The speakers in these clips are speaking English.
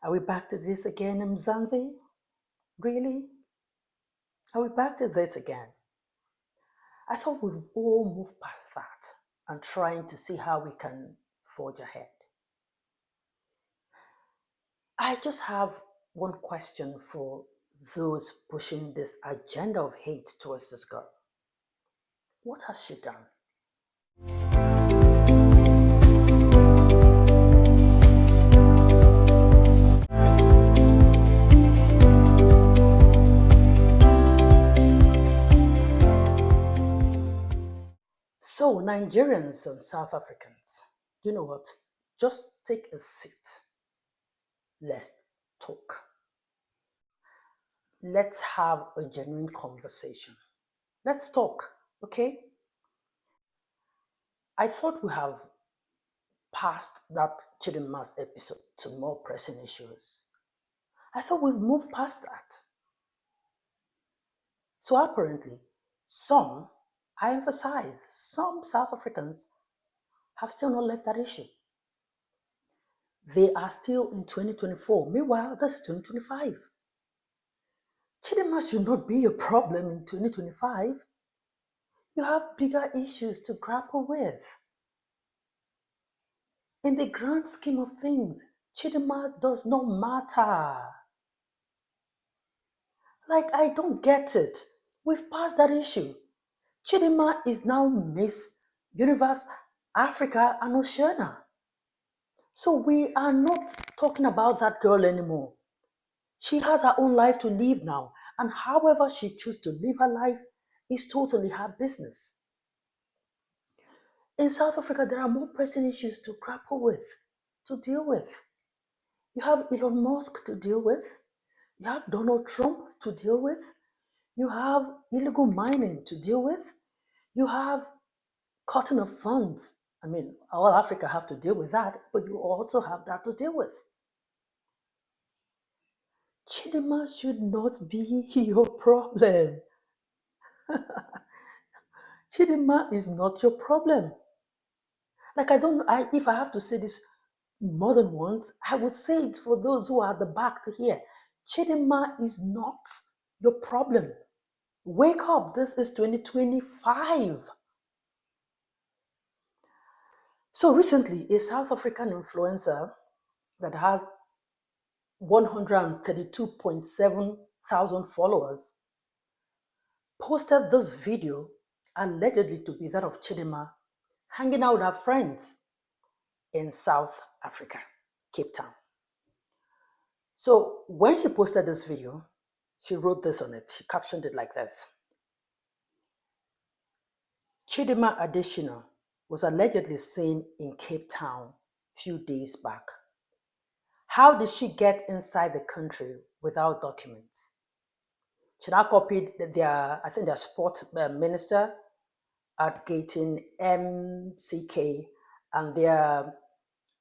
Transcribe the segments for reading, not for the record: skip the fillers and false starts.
Are we back to this again, Mzansi? Really? Are we back to this again? I thought we've all moved past that and trying to see how we can forge ahead. I just have one question for those pushing this agenda of hate towards this girl. What has she done? So, Nigerians and South Africans, you know what? Just take a seat. Let's talk. Let's have a genuine conversation. Let's talk, okay? I thought we have passed that Chidimma's episode to more pressing issues. I thought we've moved past that. So apparently, I emphasize, some South Africans have still not left that issue. They are still in 2024. Meanwhile, this is 2025. Chidimma should not be a problem in 2025. You have bigger issues to grapple with. In the grand scheme of things, Chidimma does not matter. Like, I don't get it. We've passed that issue. Chidimma is now Miss Universe Africa and Oceania. So we are not talking about that girl anymore. She has her own life to live now, and however she chooses to live her life is totally her business. In South Africa, there are more pressing issues to grapple with, to deal with. You have Elon Musk to deal with. You have Donald Trump to deal with. You have illegal mining to deal with. You have cutting of funds. I mean, all Africa have to deal with that, but you also have that to deal with. Chidimma should not be your problem. Chidimma is not your problem. Like, if I have to say this more than once, I would say it for those who are at the back to hear. Chidimma is not your problem. Wake up, this is 2025. So recently, a South African influencer that has 132.7 thousand followers posted this video, allegedly to be that of Chidimma, hanging out with her friends in South Africa, Cape Town. So when she posted this video, she wrote this on it. She captioned it like this. Chidimma Adetshina was allegedly seen in Cape Town a few days back. How did she get inside the country without documents? She now copied their sports minister at Gating MCK and their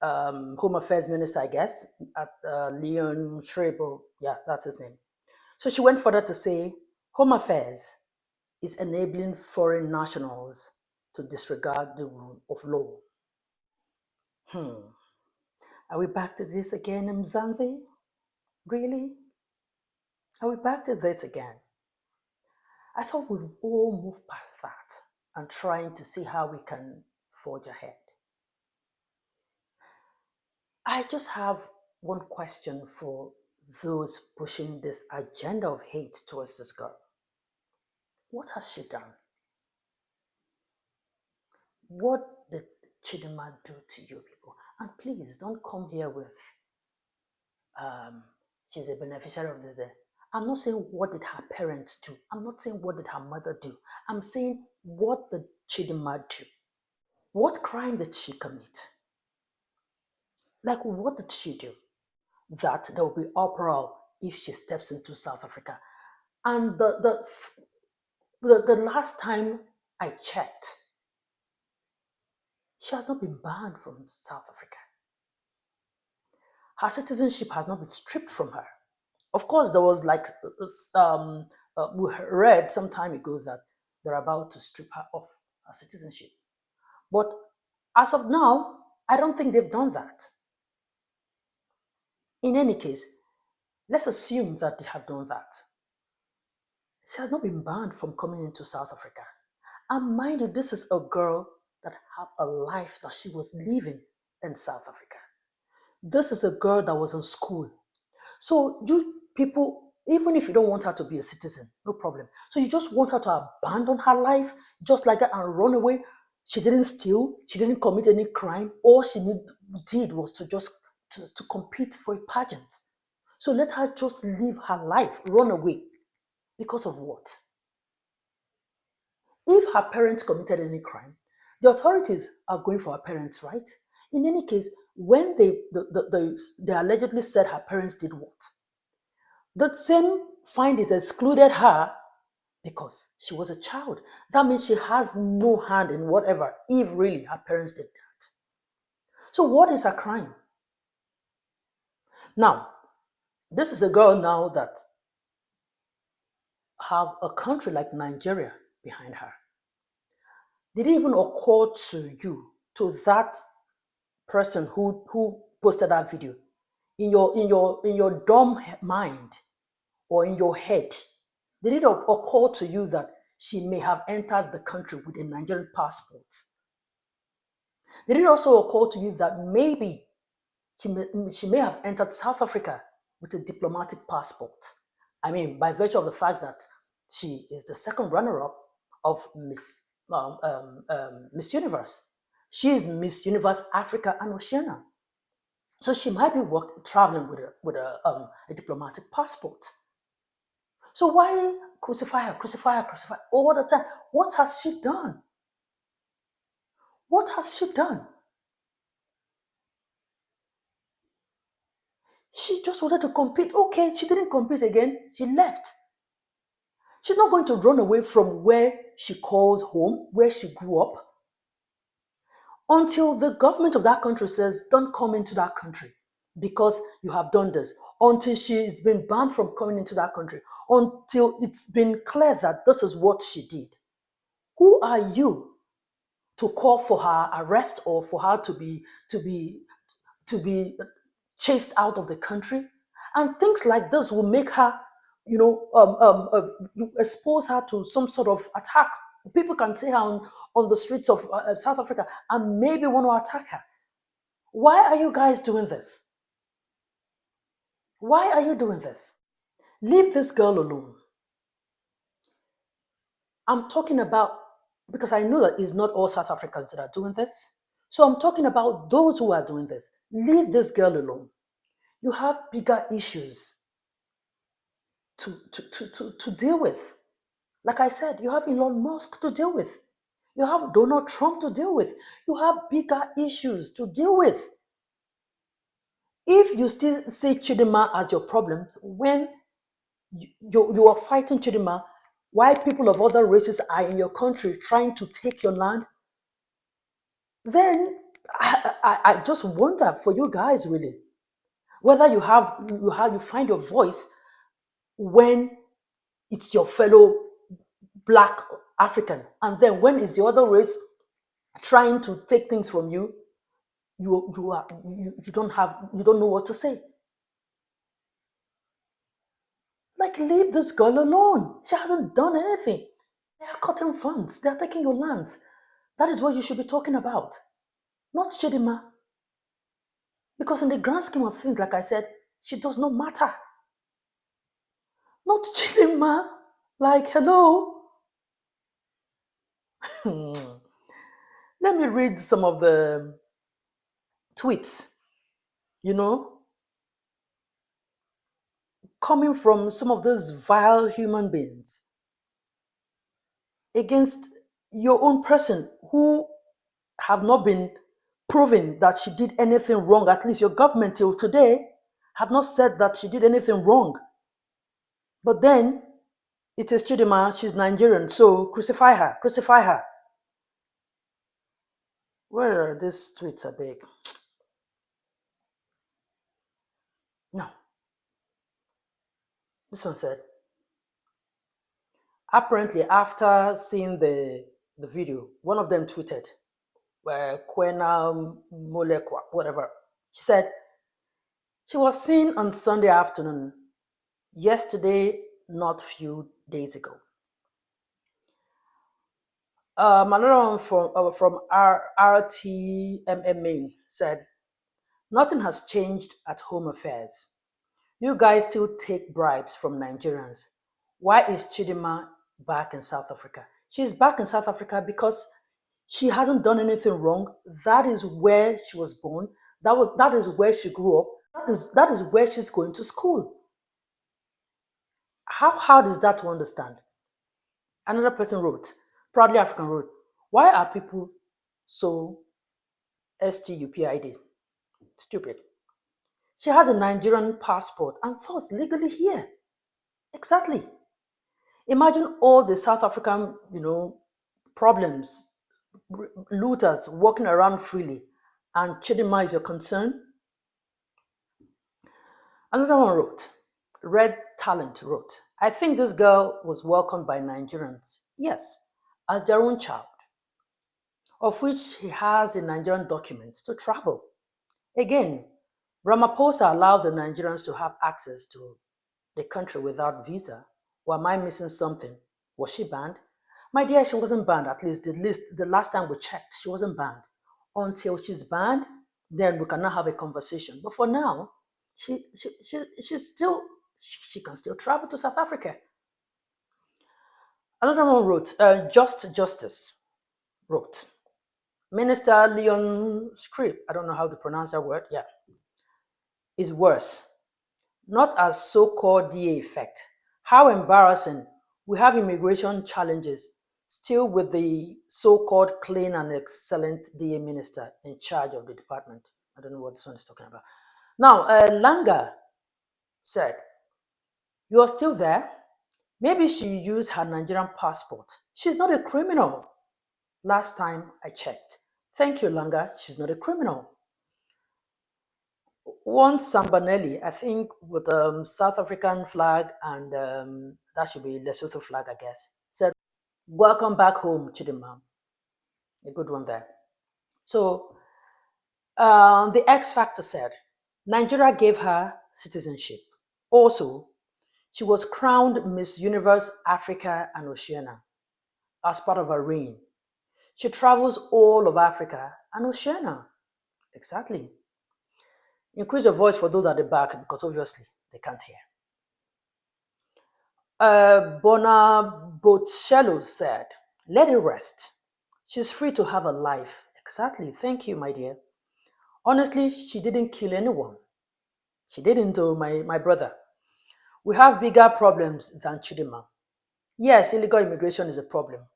Home Affairs Minister, I guess, at Leon Schreiber. Yeah, that's his name. So she went further to say, Home Affairs is enabling foreign nationals to disregard the rule of law. Are we back to this again, Mzansi? Really? Are we back to this again? I thought we've all moved past that and trying to see how we can forge ahead. I just have one question for those pushing this agenda of hate towards this girl. What has she done? What did Chidimma do to you people? And please don't come here with, she's a beneficiary of the. I'm not saying what did her parents do. I'm not saying what did her mother do. I'm saying what did Chidimma do? What crime did she commit? Like, what did she do? That there will be uproar if she steps into South Africa. And the last time I checked, she has not been banned from South Africa. Her citizenship has not been stripped from her. Of course, there was like, we read some time ago that they're about to strip her of her citizenship. But as of now, I don't think they've done that. In any case, let's assume that they have done that. She has not been banned from coming into South Africa. And mind you, this is a girl that had a life that she was living in South Africa. This is a girl that was in school. So you people, even if you don't want her to be a citizen, no problem. So you just want her to abandon her life just like that and run away. She didn't steal, she didn't commit any crime. All she did was to just to compete for a pageant. So let her just live her life, run away. Because of what? If her parents committed any crime, the authorities are going for her parents, right? In any case, when they allegedly said her parents did what? The same findings excluded her because she was a child. That means she has no hand in whatever, if really her parents did that. So what is her crime? Now, this is a girl now that have a country like Nigeria behind her. Did it even occur to you, to that person who posted that video, in your dumb mind or in your head, did it occur to you that she may have entered the country with a Nigerian passport? Did it also occur to you that maybe she may have entered South Africa with a diplomatic passport? I mean, by virtue of the fact that she is the second runner-up of Miss Universe. She is Miss Universe Africa and Oceania. So she might be traveling with a diplomatic passport. So why crucify her all the time? What has she done? What has she done? She just wanted to compete. Okay, she didn't compete again. She left. She's not going to run away from where she calls home, where she grew up, until the government of that country says, don't come into that country because you have done this. Until she's been banned from coming into that country. Until it's been clear that this is what she did. Who are you to call for her arrest or for her to be chased out of the country? And things like this will make her, you expose her to some sort of attack. People can see her on the streets of South Africa and maybe want to attack her. Why are you guys doing this? Why are you doing this? Leave this girl alone. I'm talking about, because I know that it's not all South Africans that are doing this. So I'm talking about those who are doing this. Leave this girl alone. You have bigger issues to deal with. Like I said, you have Elon Musk to deal with. You have Donald Trump to deal with. You have bigger issues to deal with. If you still see Chidimma as your problem, when you are fighting Chidimma, why people of other races are in your country trying to take your land, then I just wonder for you guys really, whether you find your voice when it's your fellow Black African, and then when it's the other race trying to take things from you, you don't know what to say. Like, leave this girl alone. She hasn't done anything. They are cutting funds. They are taking your lands. That is what you should be talking about, not Chidimma. Because in the grand scheme of things, like I said, she does not matter. Not Chidimma. Like, hello. Let me read some of the tweets, coming from some of those vile human beings against your own person who have not been proven that she did anything wrong. At least your government till today have not said that she did anything wrong. But then it is Chidimma, she's Nigerian, so crucify her, crucify her. Where are these tweets are big? No. This one said, apparently after seeing the video, one of them tweeted, Kwena Molekwa, whatever. She said, She was seen on Sunday afternoon, yesterday, not few days ago. Another one from RTMMA said, nothing has changed at home affairs. You guys still take bribes from Nigerians. Why is Chidimma back in South Africa? She's back in South Africa because she hasn't done anything wrong. That is where she was born. That is where she grew up. That is where she's going to school. How hard is that to understand? Another person wrote, Proudly African wrote, why are people so stupid? Stupid. She has a Nigerian passport and thus legally here. Exactly. Imagine all the South African, problems, looters walking around freely, and Chidimma is your concern. Another one wrote, Red Talent wrote, I think this girl was welcomed by Nigerians, yes, as their own child, of which he has the Nigerian documents to travel. Again, Ramaphosa allowed the Nigerians to have access to the country without visa. Or am I missing something? Was she banned? My dear, she wasn't banned, at least the last time we checked, she wasn't banned. Until she's banned, then we cannot have a conversation. But for now, she can still travel to South Africa. Another one wrote, Just Justice wrote, Minister Leon Schreiber, I don't know how to pronounce that word, yeah, is worse. Not as so-called DA effect. How embarrassing. We have immigration challenges, still with the so-called clean and excellent DA minister in charge of the department. I don't know what this one is talking about. Now, Langa said, you are still there? Maybe she used her Nigerian passport. She's not a criminal. Last time I checked. Thank you, Langa. She's not a criminal. One Sambanelli, I think, with a South African flag and that should be Lesotho flag, I guess, said, welcome back home, Chidimma. A good one there. So the X Factor said, Nigeria gave her citizenship. Also, she was crowned Miss Universe Africa and Oceania as part of her reign. She travels all of Africa and Oceania. Exactly. Increase your voice for those at the back because obviously they can't hear. Bonabocello said, let it rest. She's free to have a life. Exactly. Thank you, my dear. Honestly, she didn't kill anyone. She didn't, though, my brother. We have bigger problems than Chidimma. Yes, illegal immigration is a problem,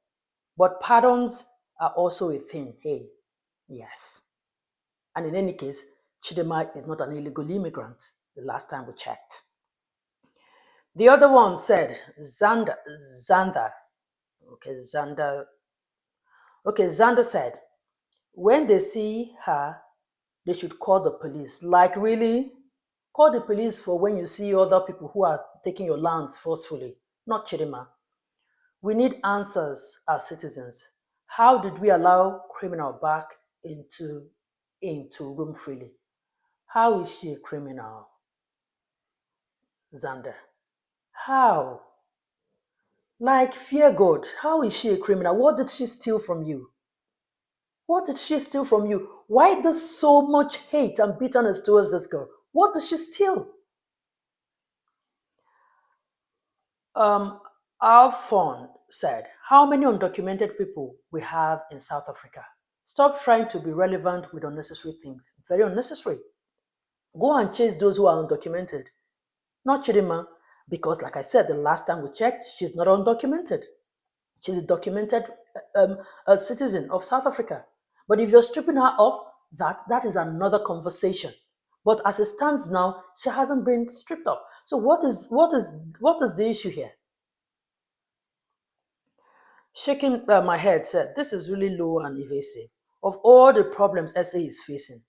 but pardons are also a thing. Hey, yes. And in any case, Chidimma is not an illegal immigrant, the last time we checked. The other one said, Zander. Zander said, when they see her, they should call the police. Like, really? Call the police for when you see other people who are taking your lands forcefully, not Chidimma. We need answers as citizens. How did we allow criminal back into room freely? How is she a criminal? Zander. How? Like, fear God. How is she a criminal? What did she steal from you? What did she steal from you? Why there's so much hate and bitterness towards this girl? What did she steal? Alphon said, how many undocumented people we have in South Africa? Stop trying to be relevant with unnecessary things. Very unnecessary. Go and chase those who are undocumented. Not Chidimma, because like I said, the last time we checked, she's not undocumented. She's a documented a citizen of South Africa. But if you're stripping her off, that is another conversation. But as it stands now, she hasn't been stripped off. So what is the issue here? Shaking my head said, this is really low and evasive. Of all the problems SA is facing,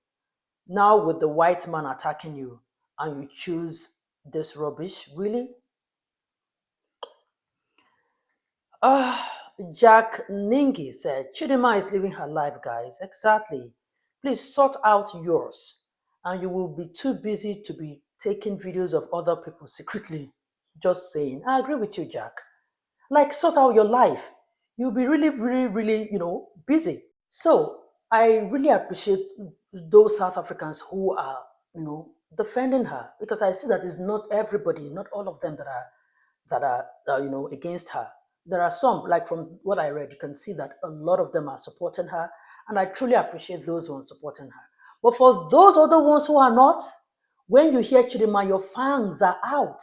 now with the white man attacking you, and you choose this rubbish, really? Jack Ningi said, Chidimma is living her life, guys. Exactly. Please sort out yours. and you will be too busy to be taking videos of other people secretly just saying, I agree with you, Jack. Like, sort out your life. You'll be really, really, really, busy. So I really appreciate those South Africans who are, defending her, because I see that it's not everybody, not all of them that are against her. There are some, like from what I read, you can see that a lot of them are supporting her, and I truly appreciate those ones supporting her. But for those other ones who are not, when you hear Chidimma, your fangs are out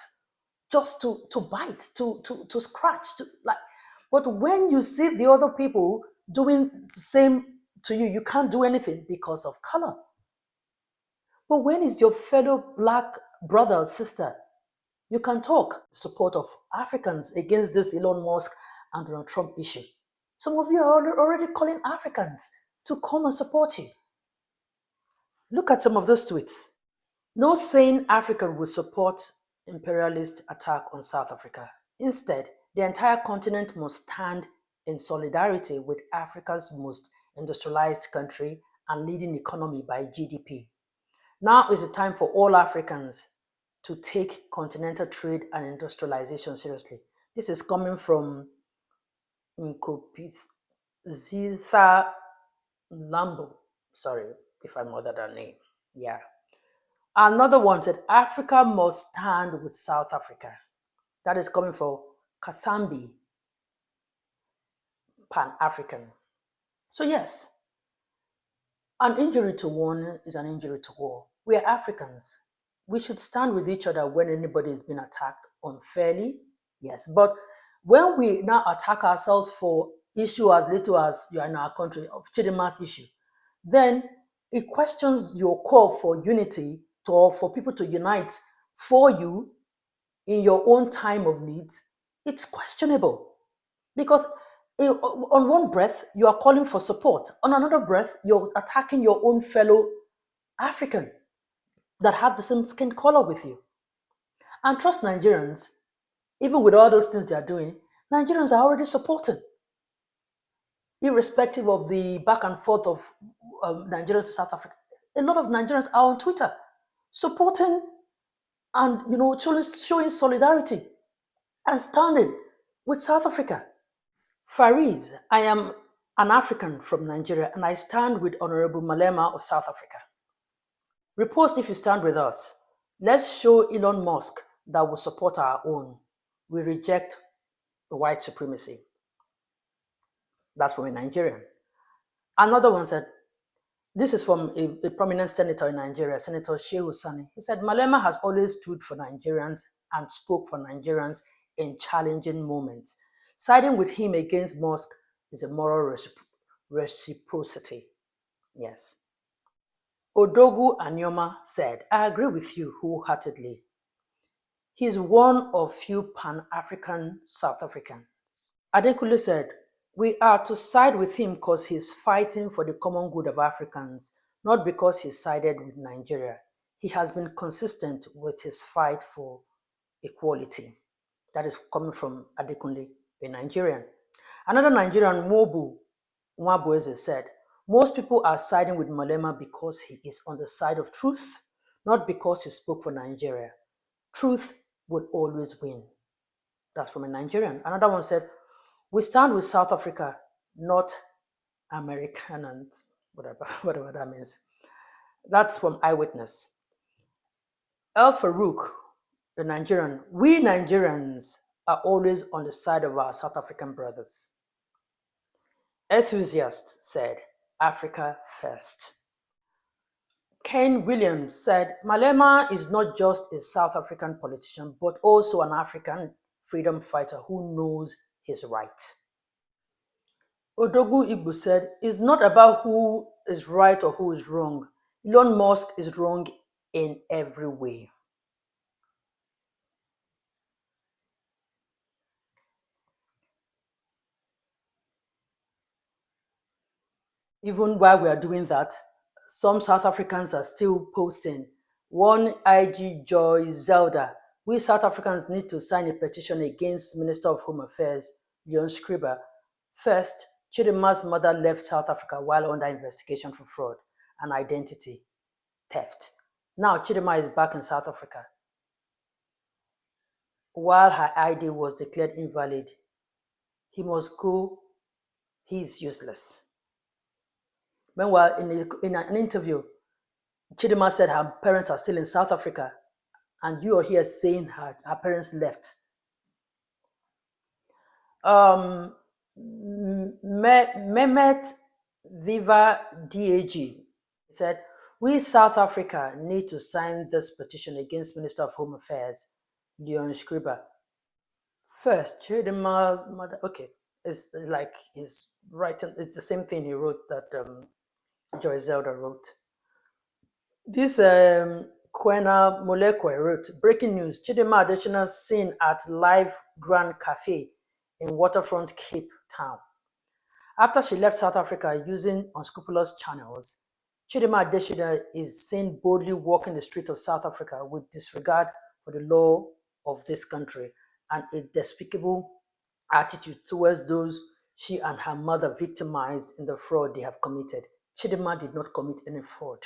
just to bite, to scratch, to like. But when you see the other people doing the same to you, you can't do anything because of color. But when it's your fellow black brother or sister, you can talk. Support of Africans against this Elon Musk and Donald Trump issue. Some of you are already calling Africans to come and support you. Look at some of those tweets. No sane African would support imperialist attack on South Africa. Instead, the entire continent must stand in solidarity with Africa's most industrialized country and leading economy by GDP. Now is the time for all Africans to take continental trade and industrialization seriously. This is coming from Nkopithitha Lambo. Sorry if I murdered her name. Yeah. Another one said, Africa must stand with South Africa. That is coming from Kathambi, Pan-African. So yes, an injury to one is an injury to all. We are Africans. We should stand with each other when anybody is being attacked unfairly, yes. But when we now attack ourselves for issue as little as you are in our country, of Chidimma's issue, then it questions your call for unity or for people to unite for you in your own time of need. It's questionable because on one breath you are calling for support, on another breath you're attacking your own fellow African that have the same skin color with you. And trust Nigerians, even with all those things they are doing, Nigerians are already supporting, irrespective of the back and forth of Nigerians to South Africa. A lot of Nigerians are on Twitter supporting and showing solidarity and standing with South Africa. Fariz, I am an African from Nigeria and I stand with Honorable Malema of South Africa. Repost if you stand with us. Let's show Elon Musk that we support our own. We reject white supremacy. That's from a Nigerian. Another one said, this is from a prominent senator in Nigeria, Senator Shehu Sani. He said, Malema has always stood for Nigerians and spoke for Nigerians in challenging moments. Siding with him against Musk is a moral reciprocity. Yes. Odogu Anyoma said, I agree with you wholeheartedly. He's one of few Pan-African South Africans. Adekunle said, we are to side with him because he's fighting for the common good of Africans, not because he sided with Nigeria. He has been consistent with his fight for equality. That is coming from Adekunle, a Nigerian. Another Nigerian, Mobu Nwabueze, said, most people are siding with Malema because he is on the side of truth, not because he spoke for Nigeria. Truth will always win. That's from a Nigerian. Another one said, we stand with South Africa, not American and whatever that means. That's from Eyewitness. El Farouk, the Nigerian, we Nigerians are always on the side of our South African brothers. Enthusiast said, Africa first. Ken Williams said, Malema is not just a South African politician, but also an African freedom fighter who knows his right. Odogu Igbo said, it's not about who is right or who is wrong. Elon Musk is wrong in every way. Even while we are doing that, some South Africans are still posting. One IG Joy Zelda, we South Africans need to sign a petition against Minister of Home Affairs, Leon Schreiber. First, Chidimma's mother left South Africa while under investigation for fraud and identity theft. Now Chidimma is back in South Africa. While her ID was declared invalid, he must go, he is useless. Meanwhile, in an interview, Chidimma said her parents are still in South Africa, and you are here saying her parents left. Mehmet Viva DAG said, we South Africa need to sign this petition against Minister of Home Affairs, Schreiber. First, Chidimma's mother, okay, it's like he's writing, it's the same thing he wrote that Joyce Zelda wrote. This Kwena Molekwe wrote, breaking news, Chidimma Adetshina seen at Live Grand Cafe in waterfront Cape Town. After she left South Africa using unscrupulous channels, Chidimma Adetshina is seen boldly walking the streets of South Africa with disregard for the law of this country and a despicable attitude towards those she and her mother victimized in the fraud they have committed. Chidimma did not commit any fraud.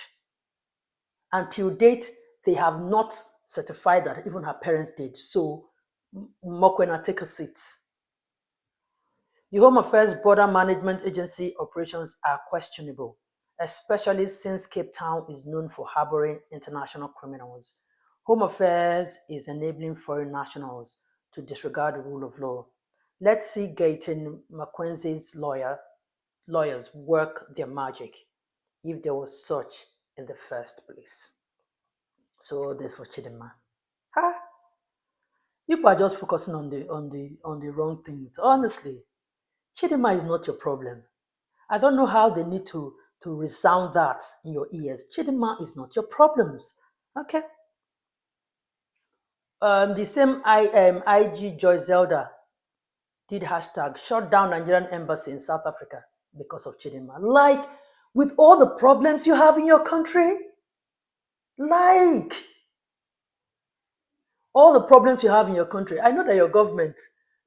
Until date, they have not certified that even her parents did. So, Mokwena, take a seat. The Home Affairs Border Management Agency operations are questionable, especially since Cape Town is known for harboring international criminals. Home Affairs is enabling foreign nationals to disregard the rule of law. Let's see Gayton Mackenzie's lawyers work their magic, if there was such in the first place. So all this for Chidimma. People are just focusing on the wrong things. Honestly, Chidimma is not your problem. I don't know how they need to resound that in your ears. Chidimma is not your problems. Okay. The same IG Joy Zelda did hashtag shut down Nigerian embassy in South Africa because of Chidimma. Like, with all the problems you have in your country, like, all the problems you have in your country. I know that your government,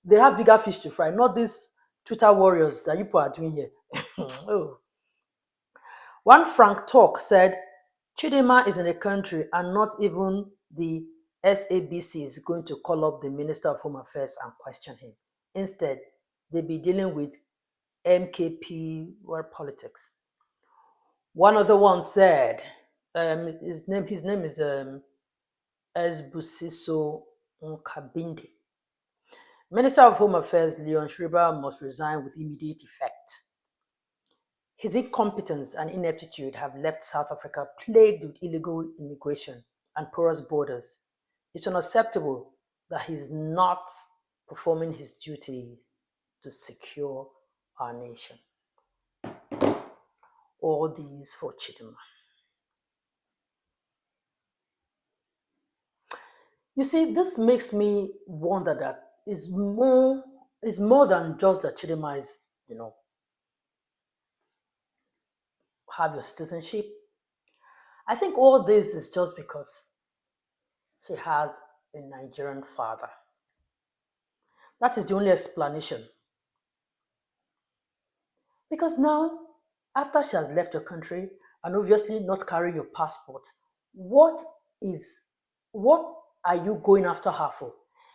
they have bigger fish to fry, not these Twitter warriors that you people are doing here. Oh. One Frank Talk said, Chidimma is in the country and not even the SABC is going to call up the Minister of Home Affairs and question him. Instead, they'll be dealing with MKP world politics. One other one said, his name is Esbusiso Nkabinde. Minister of Home Affairs Leon Schreiber must resign with immediate effect. His incompetence and ineptitude have left South Africa plagued with illegal immigration and porous borders. It's unacceptable that he's not performing his duty to secure our nation. All these for Chidimma. You see, this makes me wonder that it's more than just that Chidimma is, have your citizenship. I think all this is just because she has a Nigerian father. That is the only explanation. Because now, after she has left the country and obviously not carrying your passport, what are you going after her for?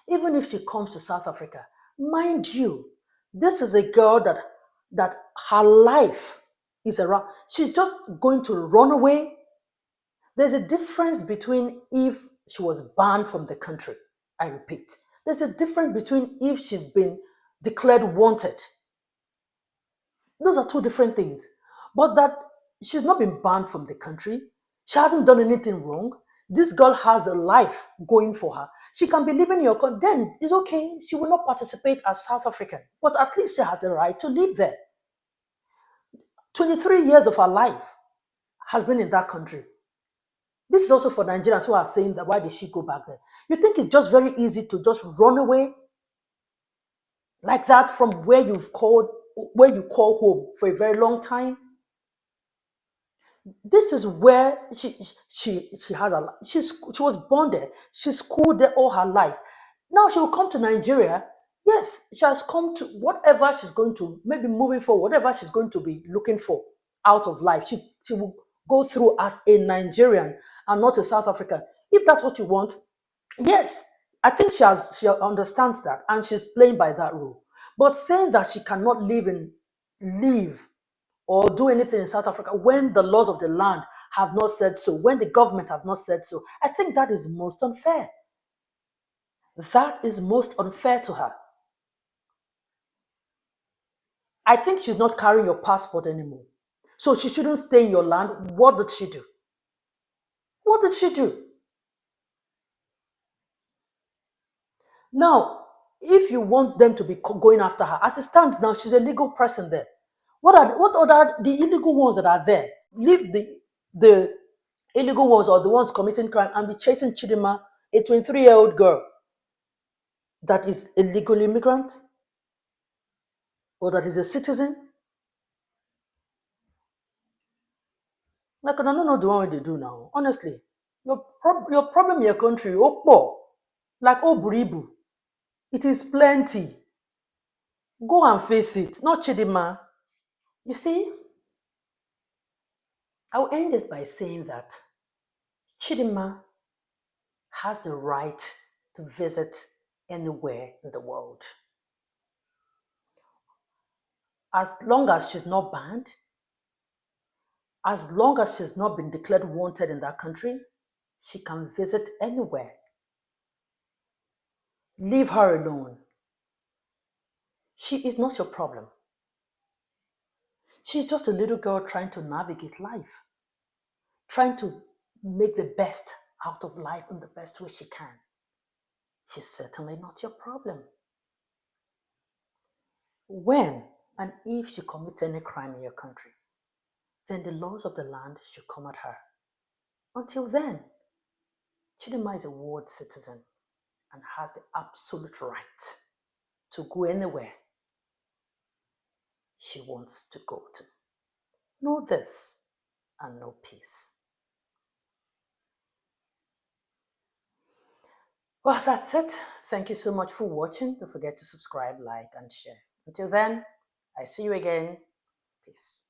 Even if she comes to South Africa, mind you, this is a girl that her life is around. She's just going to run away. There's a difference between if she was banned from the country. I repeat, there's a difference between if she's been declared wanted. Those are two different things. But that she's not been banned from the country. She hasn't done anything wrong. This girl has a life going for her. She can be living in your country. Then it's okay. She will not participate as South African. But at least she has the right to live there. 23 years of her life has been in that country. This is also for Nigerians who are saying that why did she go back there? You think it's just very easy to just run away like that from where you call home for a very long time? This is where she has a life. She was born there. She schooled there all her life. Now she will come to Nigeria. Yes, she has come to whatever she's going to, maybe moving forward, whatever she's going to be looking for out of life. She will go through as a Nigerian. and not a South African. If that's what you want, yes, I think she understands that and she's playing by that rule. But saying that she cannot live or do anything in South Africa when the laws of the land have not said so, when the government have not said so, I think that is most unfair. That is most unfair to her. I think she's not carrying your passport anymore. So she shouldn't stay in your land. What did she do? What did she do? Now, if you want them to be going after her, as it stands now, she's a legal person there. What are the illegal ones that are there? Leave the illegal ones or the ones committing crime and be chasing Chidimma, a 23-year-old girl that is a legal immigrant or that is a citizen. Like, I don't know the one they do now. Honestly, your problem in your country, like Buribu, it is plenty. Go and face it, not Chidimma. You see, I'll end this by saying that Chidimma has the right to visit anywhere in the world. As long as she's not banned, as long as she's not been declared wanted in that country, she can visit anywhere. Leave her alone. She is not your problem. She's just a little girl trying to navigate life, trying to make the best out of life in the best way she can. She's certainly not your problem. When and if she commits any crime in your country, then the laws of the land should come at her. Until then, Chidimma is a world citizen and has the absolute right to go anywhere she wants to go to. Know this and know peace. Well, that's it. Thank you so much for watching. Don't forget to subscribe, like, and share. Until then, I see you again. Peace.